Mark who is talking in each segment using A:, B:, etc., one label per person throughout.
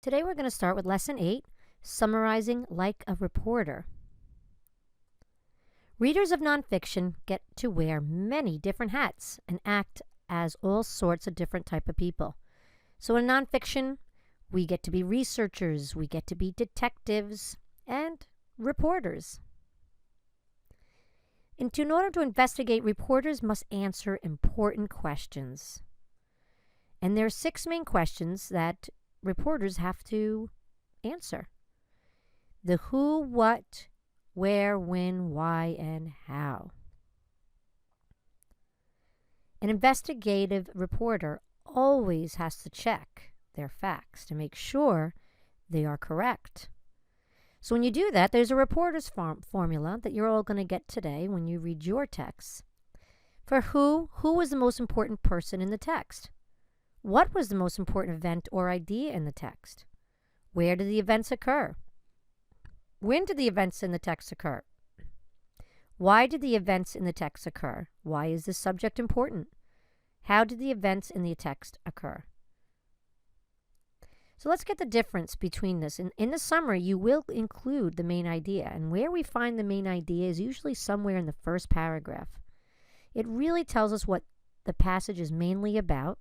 A: Today we're going to start with Lesson 8, Summarizing Like a Reporter. Readers of nonfiction get to wear many different hats and act as all sorts of different type of people. So in nonfiction, we get to be researchers, we get to be detectives, and reporters. In order to investigate, reporters must answer important questions. And there are 6 main questions that reporters have to answer. The who, what, where, when, why, and how. An investigative reporter always has to check their facts to make sure they are correct. So when you do that, there's a reporter's formula that you're all going to get today when you read your text. For who was the most important person in the text? What was the most important event or idea in the text? Where did the events occur? When did the events in the text occur? Why did the events in the text occur? Why is this subject important? How did the events in the text occur? So let's get the difference between this. In the summary, you will include the main idea, and where we find the main idea is usually somewhere in the first paragraph. It really tells us what the passage is mainly about,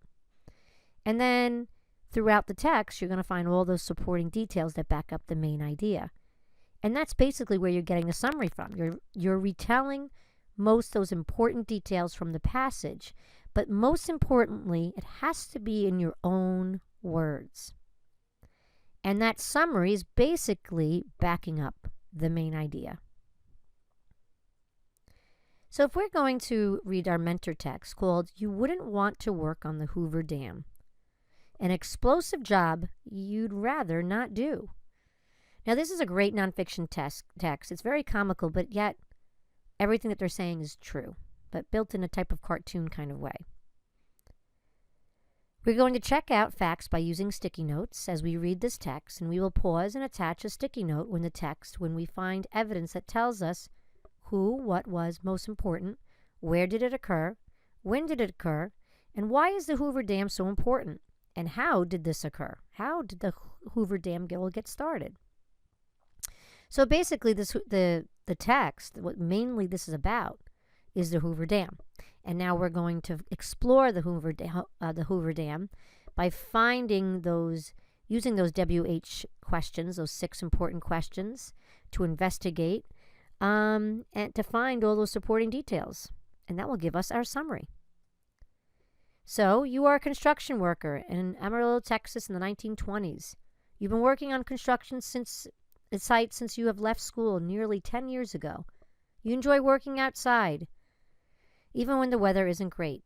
A: and then throughout the text, you're going to find all those supporting details that back up the main idea. And that's basically where you're getting the summary from. You're retelling most those important details from the passage, but most importantly, it has to be in your own words. And that summary is basically backing up the main idea. So if we're going to read our mentor text called You Wouldn't Want to Work on the Hoover Dam, an explosive job you'd rather not do. Now, this is a great nonfiction text. It's very comical, but yet everything that they're saying is true, but built in a type of cartoon kind of way. We're going to check out facts by using sticky notes as we read this text, and we will pause and attach a sticky note when we find evidence that tells us who, what was most important, where did it occur, when did it occur, and why is the Hoover Dam so important, and how did this occur? How did the Hoover Dam get started? So basically, the text, what mainly this is about, is the Hoover Dam. And now we're going to explore the Hoover Dam by using those WH questions, those 6 important questions to investigate and to find all those supporting details. And that will give us our summary. So you are a construction worker in Amarillo, Texas in the 1920s. You've been working on construction site since you have left school nearly 10 years ago. You enjoy working outside, even when the weather isn't great.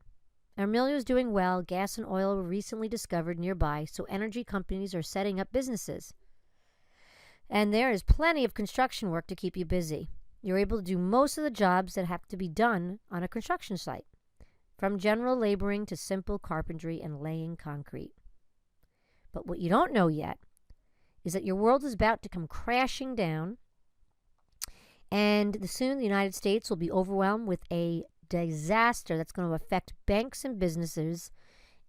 A: Amarillo is doing well. Gas and oil were recently discovered nearby, so energy companies are setting up businesses. And there is plenty of construction work to keep you busy. You're able to do most of the jobs that have to be done on a construction site, from general laboring to simple carpentry and laying concrete. But what you don't know yet is that your world is about to come crashing down, and soon the United States will be overwhelmed with a disaster that's going to affect banks and businesses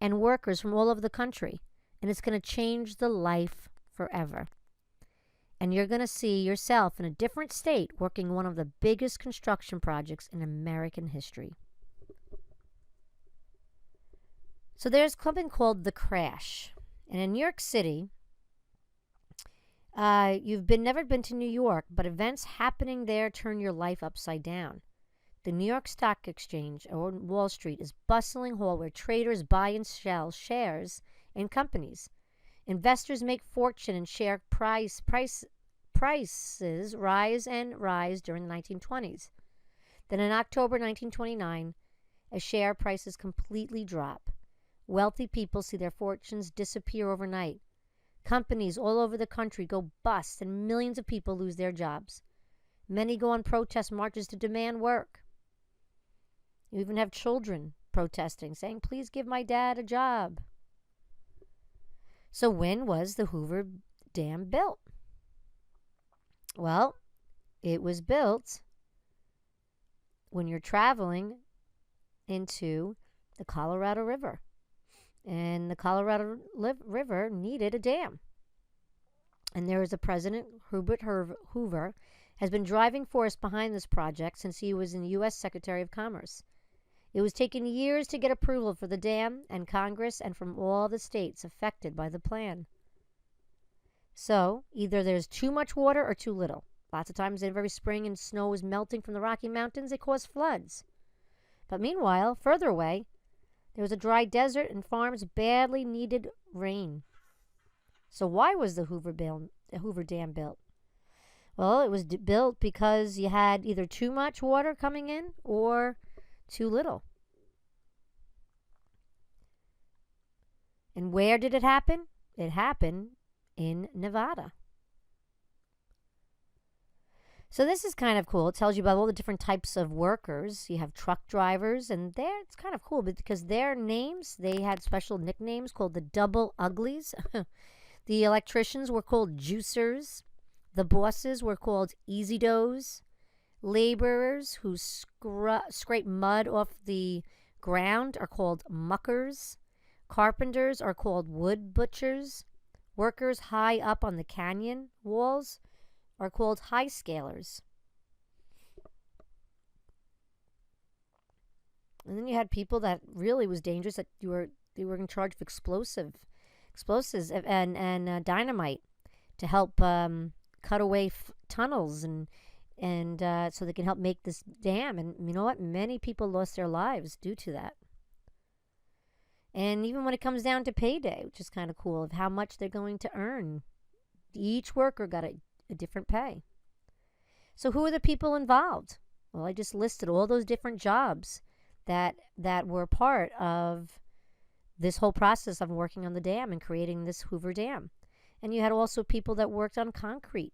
A: and workers from all over the country, and it's going to change the life forever. And you're going to see yourself in a different state working one of the biggest construction projects in American history. So there's something called the crash, and in New York City, you've never been to New York, but events happening there turn your life upside down. The New York Stock Exchange, or Wall Street, is bustling hall where traders buy and sell shares in companies. Investors make fortune and share prices rise during the 1920s. Then in October 1929, as share prices completely drop, wealthy people see their fortunes disappear overnight. Companies all over the country go bust and millions of people lose their jobs. Many go on protest marches to demand work. You even have children protesting, saying, "Please give my dad a job." So when was the Hoover Dam built? Well, it was built when you're traveling into the Colorado River. And the Colorado River needed a dam. And there is a president, Herbert Hoover, has been driving force behind this project since he was in the U.S. Secretary of Commerce. It was taking years to get approval for the dam and Congress and from all the states affected by the plan. So, either there's too much water or too little. Lots of times every spring and snow is melting from the Rocky Mountains, it caused floods. But meanwhile, further away, there was a dry desert and farms badly needed rain. So why was the Hoover Dam built? Well, it was built because you had either too much water coming in or too little. And where did it happen? It happened in Nevada. So this is kind of cool. It tells you about all the different types of workers. You have truck drivers, and it's kind of cool because their names, they had special nicknames called the Double Uglies. The electricians were called Juicers. The bosses were called Easy Doughs. Laborers who scrape mud off the ground are called Muckers. Carpenters are called Wood Butchers. Workers high up on the canyon walls are called High Scalers. And then you had people that really was dangerous, that they were in charge of explosives and dynamite to help cut away tunnels and so they can help make this dam. And you know what? Many people lost their lives due to that. And even when it comes down to payday, which is kind of cool, of how much they're going to earn, each worker got a different pay. So who are the people involved? Well, I just listed all those different jobs that were part of this whole process of working on the dam and creating this Hoover Dam. And you had also people that worked on concrete.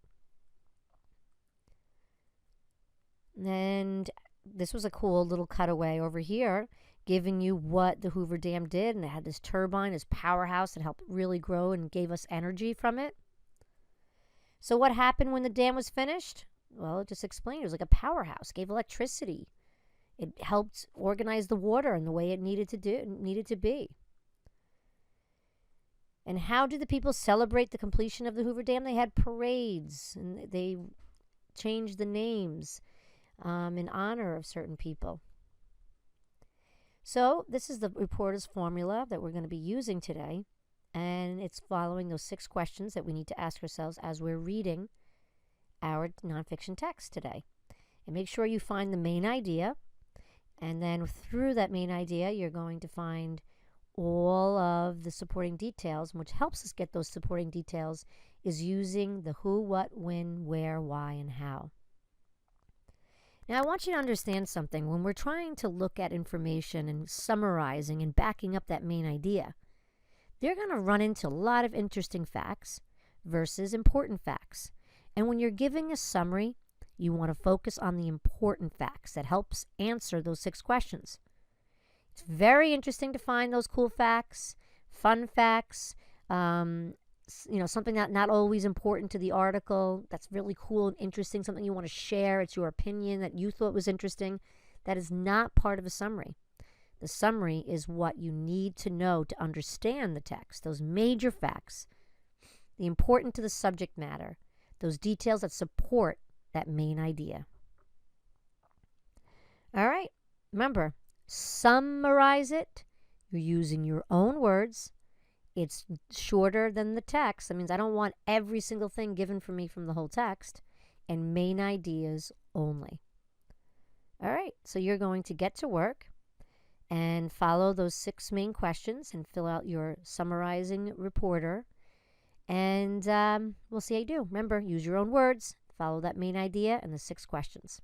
A: And this was a cool little cutaway over here, giving you what the Hoover Dam did. And it had this turbine, this powerhouse that helped really grow and gave us energy from it. So what happened when the dam was finished? Well, it just explained. It was like a powerhouse, gave electricity. It helped organize the water in the way it needed to be. And how did the people celebrate the completion of the Hoover Dam? They had parades, and they changed the names in honor of certain people. So this is the reporter's formula that we're going to be using today. And it's following those 6 questions that we need to ask ourselves as we're reading our nonfiction text today. And make sure you find the main idea. And then through that main idea, you're going to find all of the supporting details. And which helps us get those supporting details is using the who, what, when, where, why, and how. Now, I want you to understand something. When we're trying to look at information and summarizing and backing up that main idea, they're going to run into a lot of interesting facts versus important facts. And when you're giving a summary, you want to focus on the important facts that helps answer those 6 questions. It's very interesting to find those cool facts, fun facts, something that not always important to the article, that's really cool and interesting, something you want to share, it's your opinion that you thought was interesting. That is not part of a summary. The summary is what you need to know to understand the text, those major facts, the important to the subject matter, those details that support that main idea. All right, remember, summarize it. You're using your own words. It's shorter than the text. That means I don't want every single thing given for me from the whole text, and main ideas only. All right, so you're going to get to work and follow those 6 main questions and fill out your summarizing reporter. And we'll see how you do. Remember, use your own words, follow that main idea and the 6 questions.